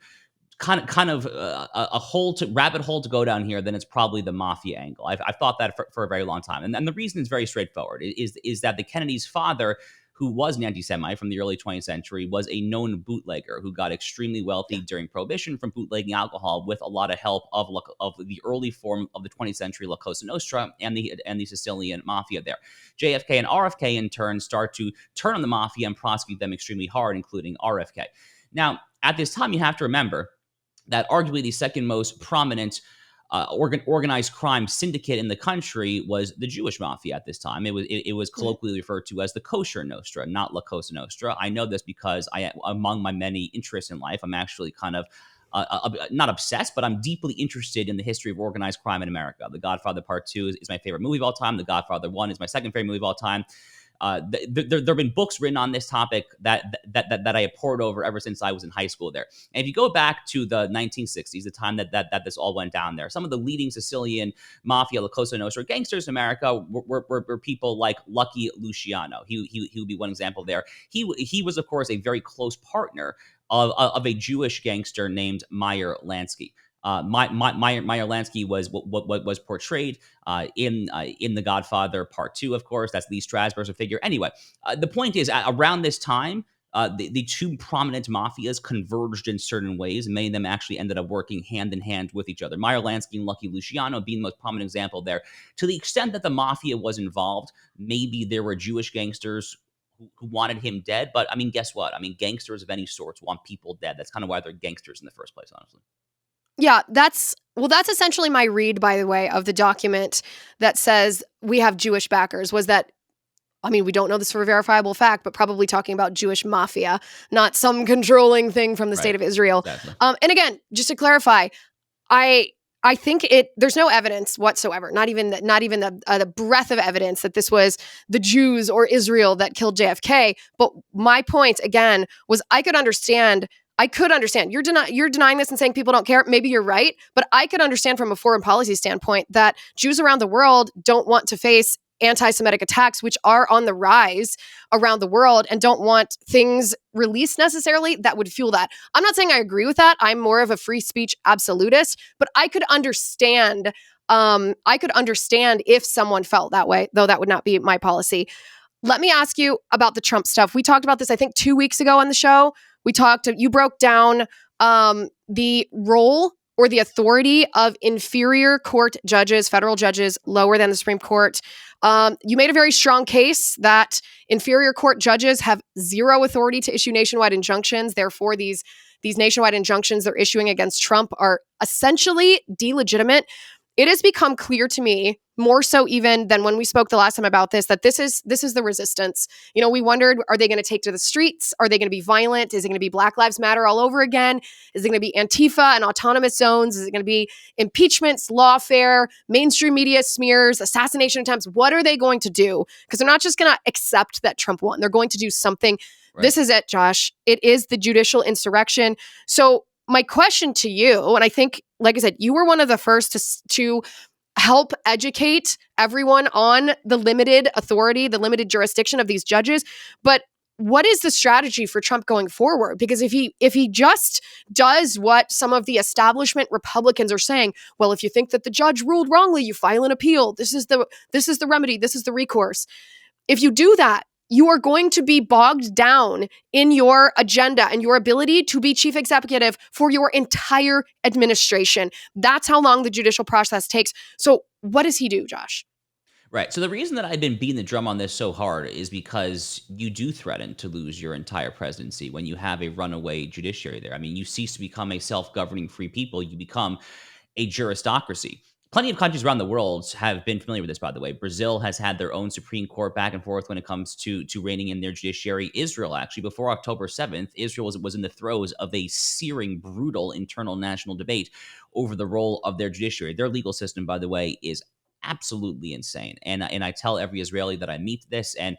a rabbit hole to go down here, then it's probably the mafia angle. I've thought that for a very long time. And the reason is very straightforward, is that the Kennedy's father, who was an anti-Semite from the early 20th century, was a known bootlegger who got extremely wealthy during Prohibition from bootlegging alcohol with a lot of help of the early form of the 20th century La Cosa Nostra and the Sicilian mafia there. JFK and RFK, in turn, start to turn on the mafia and prosecute them extremely hard, including RFK. Now, at this time, you have to remember that arguably the second most prominent organized crime syndicate in the country was the Jewish mafia at this time. It was colloquially referred to as the kosher Nostra, not La Cosa Nostra. I know this because among my many interests in life, I'm actually kind of not obsessed, but I'm deeply interested in the history of organized crime in America. The Godfather Part 2 is my favorite movie of all time. The Godfather 1 is my second favorite movie of all time. There have been books written on this topic that I have pored over ever since I was in high school there. And if you go back to the 1960s, the time that this all went down there, some of the leading Sicilian mafia, La Cosa Nostra gangsters in America were people like Lucky Luciano. He would be one example there. He was, of course, a very close partner of a Jewish gangster named Meyer Lansky. Meyer Lansky was portrayed in The Godfather Part 2, of course. That's Lee Strasberg's figure. Anyway, the point is, around this time, the two prominent mafias converged in certain ways, and many of them actually ended up working hand in hand with each other. Meyer Lansky and Lucky Luciano being the most prominent example there. To the extent that the mafia was involved, maybe there were Jewish gangsters who wanted him dead. But I mean, guess what? I mean, gangsters of any sorts want people dead. That's kind of why they're gangsters in the first place, honestly. Yeah, that's essentially my read, by the way, of the document that says we have Jewish backers. Was that, I mean, we don't know this for a verifiable fact, but probably talking about Jewish mafia, not some controlling thing from the state of Israel. Exactly. And again, just to clarify, I think there's no evidence whatsoever, not even the breath of evidence that this was the Jews or Israel that killed JFK. But my point again was I could understand. You're denying this and saying people don't care. Maybe you're right, but I could understand from a foreign policy standpoint that Jews around the world don't want to face anti-Semitic attacks, which are on the rise around the world, and don't want things released necessarily that would fuel that. I'm not saying I agree with that. I'm more of a free speech absolutist, but I could understand. If someone felt that way, though that would not be my policy. Let me ask you about the Trump stuff. We talked about this, I think, 2 weeks ago on the show. You broke down the role or the authority of inferior court judges, federal judges, lower than the Supreme Court. You made a very strong case that inferior court judges have zero authority to issue nationwide injunctions. Therefore, these nationwide injunctions they're issuing against Trump are essentially delegitimate. It has become clear to me, more so even than when we spoke the last time about this, that this is the resistance. You know, we wondered, are they going to take to the streets? Are they going to be violent? Is it going to be Black Lives Matter all over again? Is it going to be Antifa and autonomous zones? Is it going to be impeachments, lawfare, mainstream media smears, assassination attempts? What are they going to do? Because they're not just going to accept that Trump won. They're going to do something. Right. This is it, Josh. It is the judicial insurrection. So my question to you, and I think, like I said, you were one of the first to help educate everyone on the limited authority, the limited jurisdiction of these judges. But what is the strategy for Trump going forward? Because if he just does what some of the establishment Republicans are saying, well, if you think that the judge ruled wrongly, you file an appeal. This is the remedy. This is the recourse. If you do that, you are going to be bogged down in your agenda and your ability to be chief executive for your entire administration. That's how long the judicial process takes. So what does he do, Josh? Right. So the reason that I've been beating the drum on this so hard is because you do threaten to lose your entire presidency when you have a runaway judiciary there. I mean, you cease to become a self-governing free people. You become a juristocracy. Plenty of countries around the world have been familiar with this, by the way. Brazil has had their own Supreme Court back and forth when it comes to reining in their judiciary. Israel, actually, before October 7th, Israel was in the throes of a searing, brutal internal national debate over the role of their judiciary. Their legal system, by the way, is absolutely insane. And I tell every Israeli that I meet this, and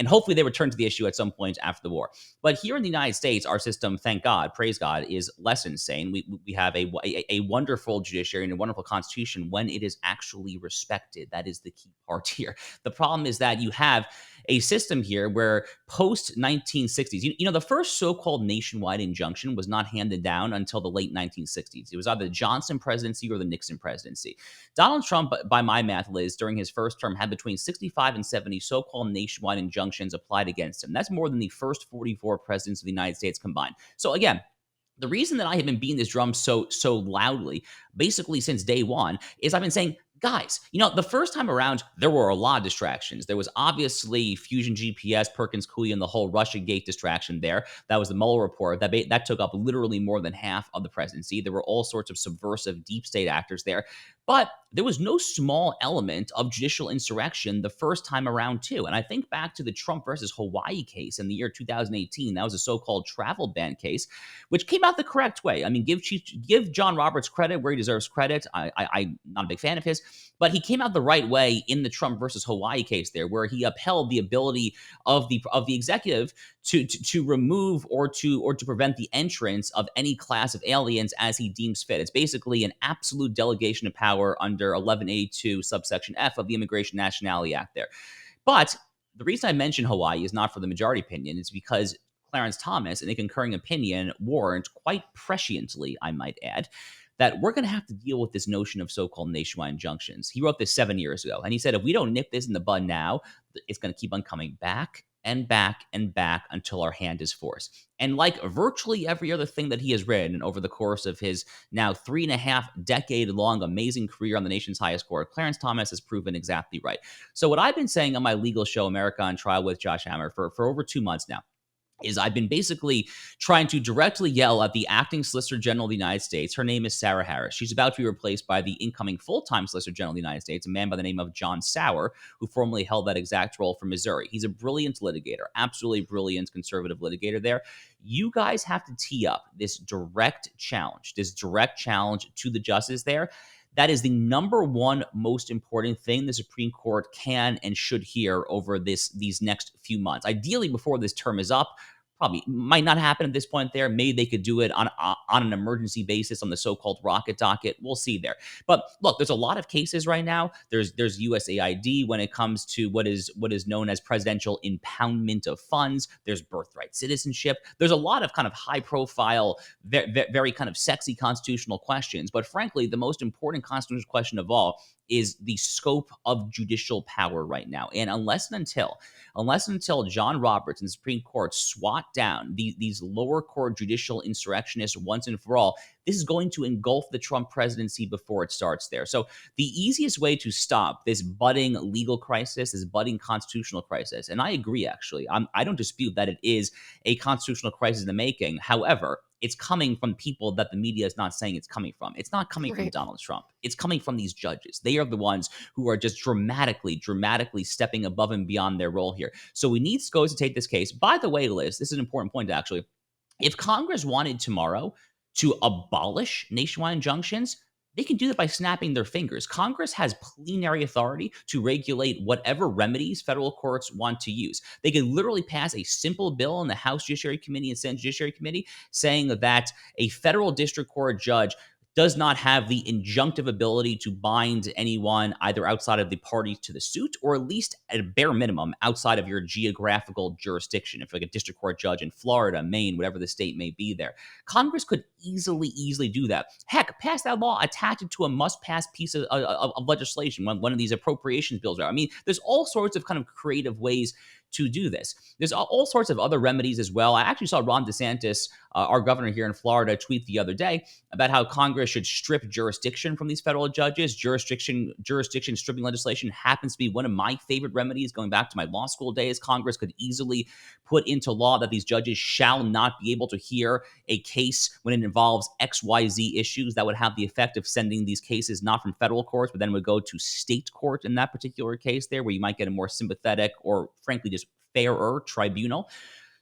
hopefully they return to the issue at some point after the war. But here in the United States, our system, thank God, praise God, is less insane. We have a wonderful judiciary and a wonderful constitution when it is actually respected. That is the key part here. The problem is that you have a system here where post 1960s, you know, the first so-called nationwide injunction was not handed down until the late 1960s. It was either the Johnson presidency or the Nixon presidency. Donald Trump, by my math, Liz, during his first term, had between 65 and 70 so-called nationwide injunctions applied against him. That's more than the first 44 presidents of the United States combined. So again, the reason that I have been beating this drum so loudly, basically since day one, is I've been saying, guys, the first time around, there were a lot of distractions. There was obviously Fusion GPS, Perkins Coie, and the whole Russia Gate distraction there. That was the Mueller report. That took up literally more than half of the presidency. There were all sorts of subversive deep state actors there. But there was no small element of judicial insurrection the first time around, too. And I think back to the Trump versus Hawaii case in the year 2018. That was a so-called travel ban case, which came out the correct way. I mean, give John Roberts credit where he deserves credit. I'm not a big fan of his, but he came out the right way in the Trump versus Hawaii case there, where he upheld the ability of the executive to remove or to prevent the entrance of any class of aliens as he deems fit. It's basically an absolute delegation of power under 11A2 subsection F of the Immigration Nationality Act there. But the reason I mention Hawaii is not for the majority opinion. It's because Clarence Thomas, in a concurring opinion, warned quite presciently, I might add, that we're going to have to deal with this notion of so-called nationwide injunctions. He wrote this 7 years ago, and he said, if we don't nip this in the bud now, it's going to keep on coming back and back and back until our hand is forced. And like virtually every other thing that he has written over the course of his now 3.5-decade-long amazing career on the nation's highest court, Clarence Thomas has proven exactly right. So what I've been saying on my legal show, America on Trial with Josh Hammer, for over 2 months now, is I've been basically trying to directly yell at the acting Solicitor General of the United States. Her name is Sarah Harris. She's about to be replaced by the incoming full-time Solicitor General of the United States, a man by the name of John Sauer, who formerly held that exact role for Missouri. He's a brilliant litigator, absolutely brilliant conservative litigator there. You guys have to tee up this direct challenge to the justice there. That is the number one most important thing the Supreme Court can and should hear over these next few months. Ideally, before this term is up. Probably might not happen at this point there. Maybe they could do it on an emergency basis on the so-called rocket docket. We'll see there. But look, there's a lot of cases right now. There's USAID when it comes to what is known as presidential impoundment of funds. There's birthright citizenship. There's a lot of kind of high-profile, very kind of sexy constitutional questions. But frankly, the most important constitutional question of all is the scope of judicial power right now. And unless and until John Roberts and the Supreme Court swat down these lower court judicial insurrectionists once and for all, this is going to engulf the Trump presidency before it starts there. So the easiest way to stop this budding legal crisis, this budding constitutional crisis, and I agree, actually, I don't dispute that it is a constitutional crisis in the making. However, it's coming from people that the media is not saying it's coming from. It's not coming from Donald Trump. It's coming from these judges. They are the ones who are just dramatically stepping above and beyond their role here. So we need Scopes to take this case. By the way, Liz, this is an important point, actually. If Congress wanted tomorrow to abolish nationwide injunctions, they can do that by snapping their fingers. Congress has plenary authority to regulate whatever remedies federal courts want to use. They could literally pass a simple bill in the House Judiciary Committee and Senate Judiciary Committee saying that a federal district court judge does not have the injunctive ability to bind anyone either outside of the parties to the suit or at least at a bare minimum outside of your geographical jurisdiction. If like a district court judge in Florida, Maine, whatever the state may be there, Congress could easily do that. Heck, pass that law, attach it to a must-pass piece of legislation, one of these appropriations bills. I mean, there's all sorts of kind of creative ways to do this. There's all sorts of other remedies as well. I actually saw Ron DeSantis, our governor here in Florida, tweet the other day about how Congress should strip jurisdiction from these federal judges. Jurisdiction stripping legislation happens to be one of my favorite remedies going back to my law school days. Congress could easily put into law that these judges shall not be able to hear a case when it involves XYZ issues. That would have the effect of sending these cases not from federal courts, but then would go to state court in that particular case there, where you might get a more sympathetic or frankly just fairer tribunal.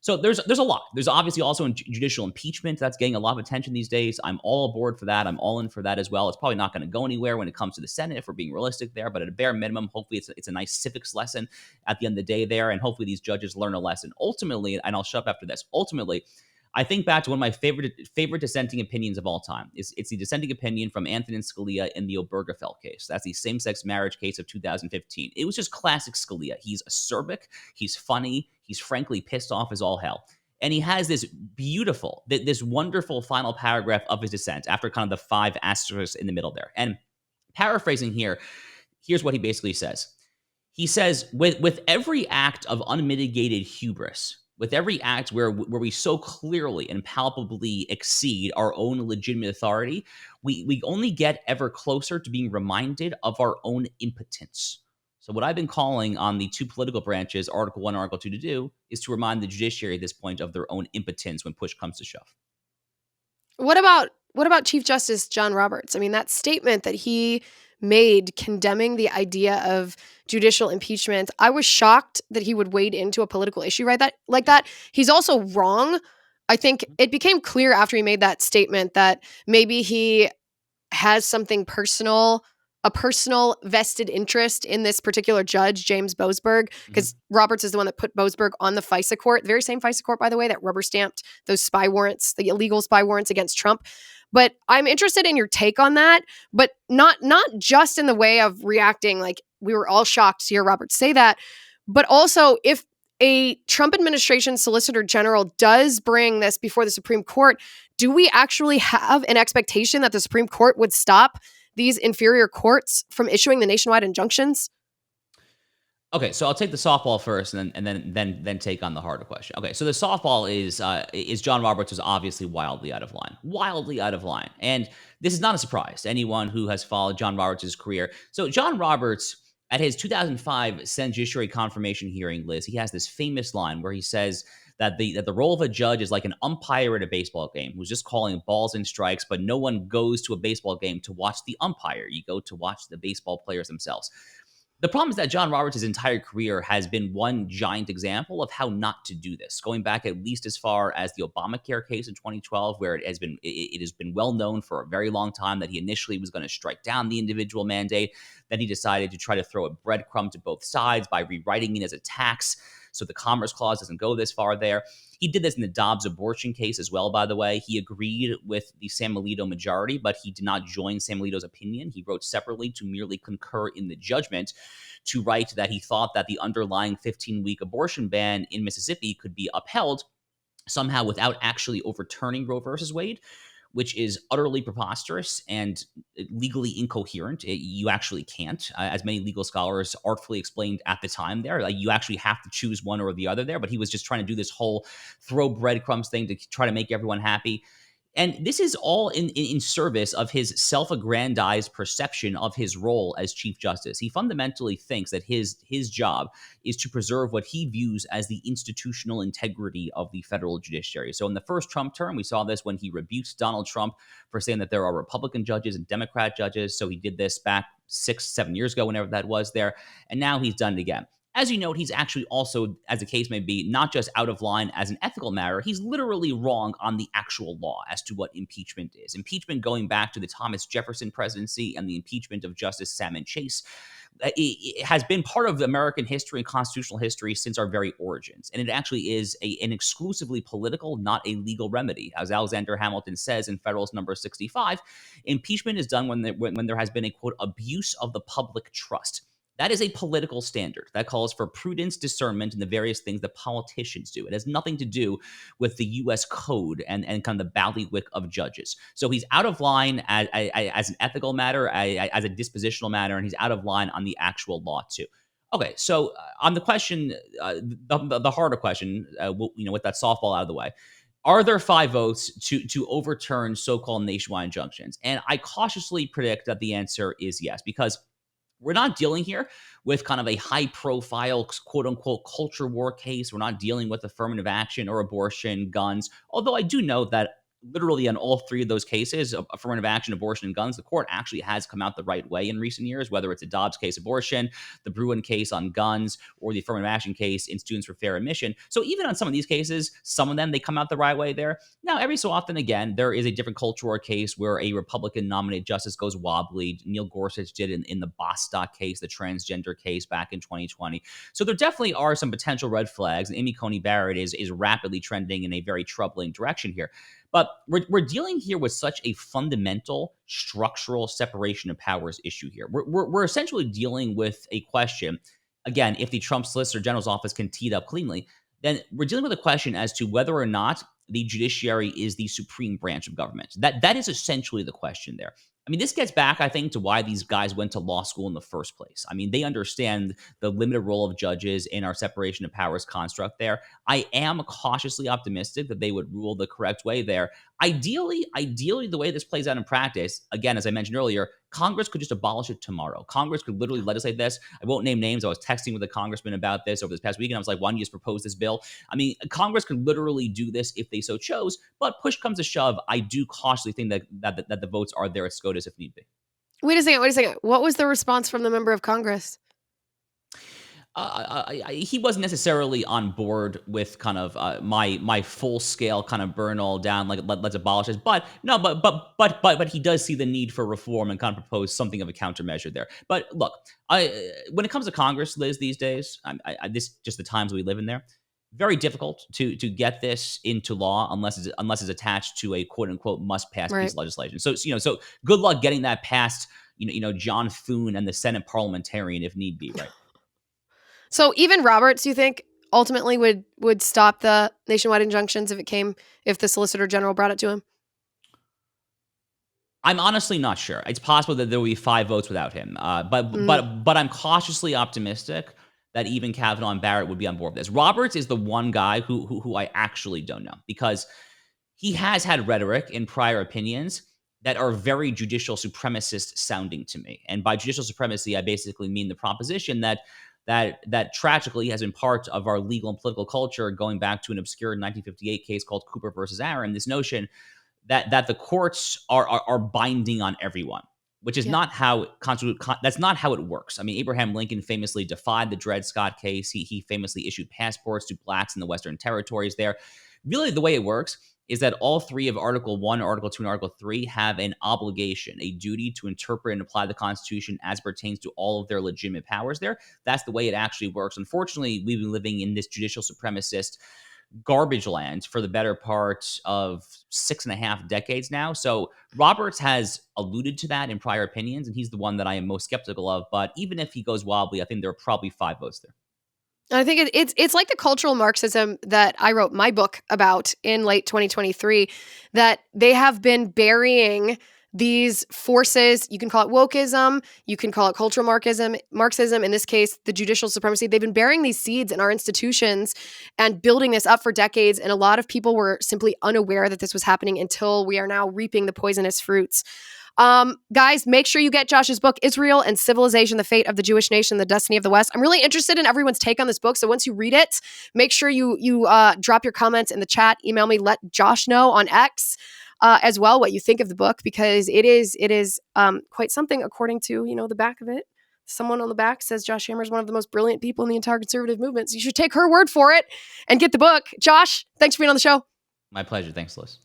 So there's a lot. There's obviously also judicial impeachment that's getting a lot of attention these days. I'm all aboard for that. I'm all in for that as well. It's probably not going to go anywhere when it comes to the Senate, if we're being realistic there. But at a bare minimum, hopefully it's a nice civics lesson at the end of the day there, and hopefully these judges learn a lesson. Ultimately, and I'll shut up after this. Ultimately, I think back to one of my favorite dissenting opinions of all time. It's the dissenting opinion from Antonin Scalia in the Obergefell case. That's the same-sex marriage case of 2015. It was just classic Scalia. He's acerbic. He's funny. He's frankly pissed off as all hell. And he has this beautiful, this wonderful final paragraph of his dissent after kind of the 5 asterisks in the middle there. And paraphrasing here, here's what he basically says. He says, with every act of unmitigated hubris, with every act where we so clearly and palpably exceed our own legitimate authority, we only get ever closer to being reminded of our own impotence. So what I've been calling on the two political branches, Article 1, Article 2, to do is to remind the judiciary at this point of their own impotence when push comes to shove. What about Chief Justice John Roberts? I mean, that statement that he made condemning the idea of judicial impeachment, I was shocked that he would wade into a political issue like that. He's also wrong. I think it became clear after he made that statement that maybe he has something personal, a personal vested interest in this particular judge, James Boasberg, because Roberts is the one that put Boasberg on the FISA court, the very same FISA court, by the way, that rubber stamped those spy warrants, the illegal spy warrants against Trump. But I'm interested in your take on that, but not just in the way of reacting like we were all shocked to hear Roberts say that, but also if a Trump administration solicitor general does bring this before the Supreme Court, do we actually have an expectation that the Supreme Court would stop these inferior courts from issuing the nationwide injunctions? Okay, so I'll take the softball first, and then take on the harder question. Okay, so the softball is John Roberts was obviously wildly out of line, and this is not a surprise to anyone who has followed John Roberts' career. So John Roberts, at his 2005 Senate Judiciary confirmation hearing, Liz, he has this famous line where he says that the role of a judge is like an umpire at a baseball game who's just calling balls and strikes, but no one goes to a baseball game to watch the umpire. You go to watch the baseball players themselves. The problem is that John Roberts' entire career has been one giant example of how not to do this, going back at least as far as the Obamacare case in 2012, where it has been well known for a very long time that he initially was going to strike down the individual mandate. Then he decided to try to throw a breadcrumb to both sides by rewriting it as a tax. So the Commerce Clause doesn't go this far there. He did this in the Dobbs abortion case as well, by the way. He agreed with the Sam Alito majority, but he did not join Sam Alito's opinion. He wrote separately to merely concur in the judgment, to write that he thought that the underlying 15-week abortion ban in Mississippi could be upheld somehow without actually overturning Roe versus Wade, which is utterly preposterous and legally incoherent. You actually can't, as many legal scholars artfully explained at the time there. Like, you actually have to choose one or the other there, but he was just trying to do this whole throw breadcrumbs thing to try to make everyone happy. And this is all in service of his self-aggrandized perception of his role as Chief Justice. He fundamentally thinks that his job is to preserve what he views as the institutional integrity of the federal judiciary. So in the first Trump term, we saw this when he rebuked Donald Trump for saying that there are Republican judges and Democrat judges. So he did this back 6-7 years ago, whenever that was there. And now he's done it again. As you note, he's actually also, as the case may be, not just out of line as an ethical matter, he's literally wrong on the actual law as to what impeachment is. Impeachment, going back to the Thomas Jefferson presidency and the impeachment of Justice Salmon Chase, it has been part of American history and constitutional history since our very origins. And it actually is an exclusively political, not a legal remedy. As Alexander Hamilton says in Federalist Number 65, impeachment is done when there has been a, quote, abuse of the public trust. That is a political standard that calls for prudence, discernment, and the various things that politicians do. It has nothing to do with the U.S. code and kind of the ballywick of judges. So he's out of line as an ethical matter, as a dispositional matter, and he's out of line on the actual law too. Okay, so on the question, the harder question, with that softball out of the way, are there 5 votes to overturn so-called nationwide injunctions? And I cautiously predict that the answer is yes, because we're not dealing here with kind of a high-profile, quote-unquote, culture war case. We're not dealing with affirmative action or abortion, guns, although I do know that literally in all 3 of those cases, affirmative action, abortion, and guns, the court actually has come out the right way in recent years, whether it's a Dobbs case abortion, the Bruen case on guns, or the affirmative action case in Students for Fair Admission. So even on some of these cases, some of them, they come out the right way there. Now, every so often, again, there is a different culture war case where a Republican-nominated justice goes wobbly. Neil Gorsuch did in the Bostock case, the transgender case back in 2020. So there definitely are some potential red flags, and Amy Coney Barrett is rapidly trending in a very troubling direction here. But we're dealing here with such a fundamental structural separation of powers issue here. We're essentially dealing with a question, again, if the Trump Solicitor General's office can tee it up cleanly, then we're dealing with a question as to whether or not the judiciary is the supreme branch of government. That is essentially the question there. I mean, this gets back, I think, to why these guys went to law school in the first place. I mean, they understand the limited role of judges in our separation of powers construct there. I am cautiously optimistic that they would rule the correct way there. Ideally, the way this plays out in practice, again, as I mentioned earlier, Congress could just abolish it tomorrow. Congress could literally legislate this. I won't name names. I was texting with a congressman about this over this past weekend. I was like, why don't you just propose this bill? I mean, Congress could literally do this if they so chose, but push comes to shove, I do cautiously think that the votes are there at SCOTUS if need be. Wait a second. What was the response from the member of Congress? He wasn't necessarily on board with kind of my full scale kind of burn all down, like let's abolish this. But no, but he does see the need for reform and kind of propose something of a countermeasure there. But look, when it comes to Congress, Liz, these days, this just the times we live in there. Very difficult to get this into law unless it's attached to a quote unquote must pass piece of legislation. So so good luck getting that past John Thune and the Senate parliamentarian if need be, right? So even Roberts, you think, ultimately would stop the nationwide injunctions if the Solicitor General brought it to him? I'm honestly not sure. It's possible that there will be 5 votes without him. But I'm cautiously optimistic that even Kavanaugh and Barrett would be on board with this. Roberts is the one guy who I actually don't know, because he has had rhetoric in prior opinions that are very judicial supremacist sounding to me. And by judicial supremacy, I basically mean the proposition that tragically has been part of our legal and political culture going back to an obscure 1958 case called Cooper versus Aaron, this notion that the courts are binding on everyone, which is not how that's not how it works. I mean, Abraham Lincoln famously defied the Dred Scott case. He famously issued passports to blacks in the Western territories there. Really, the way it works is that all 3 of Article 1, Article 2, and Article 3 have an obligation, a duty to interpret and apply the Constitution as pertains to all of their legitimate powers there. That's the way it actually works. Unfortunately, we've been living in this judicial supremacist garbage land for the better part of 6.5 decades now. So Roberts has alluded to that in prior opinions, and he's the one that I am most skeptical of. But even if he goes wobbly, I think there are probably 5 votes there. I think it's like the cultural Marxism that I wrote my book about in late 2023, that they have been burying these forces. You can call it wokeism, you can call it cultural Marxism, in this case, the judicial supremacy. They've been burying these seeds in our institutions and building this up for decades. And a lot of people were simply unaware that this was happening until we are now reaping the poisonous fruits. Guys, make sure you get Josh's book, Israel and Civilization, The Fate of the Jewish Nation, The Destiny of the West. I'm really interested in everyone's take on this book. So once you read it, make sure you drop your comments in the chat, email me, let Josh know on X as well what you think of the book, because it is quite something according to, the back of it. Someone on the back says Josh Hammer is one of the most brilliant people in the entire conservative movement. So you should take her word for it and get the book. Josh, thanks for being on the show. My pleasure. Thanks, Liz.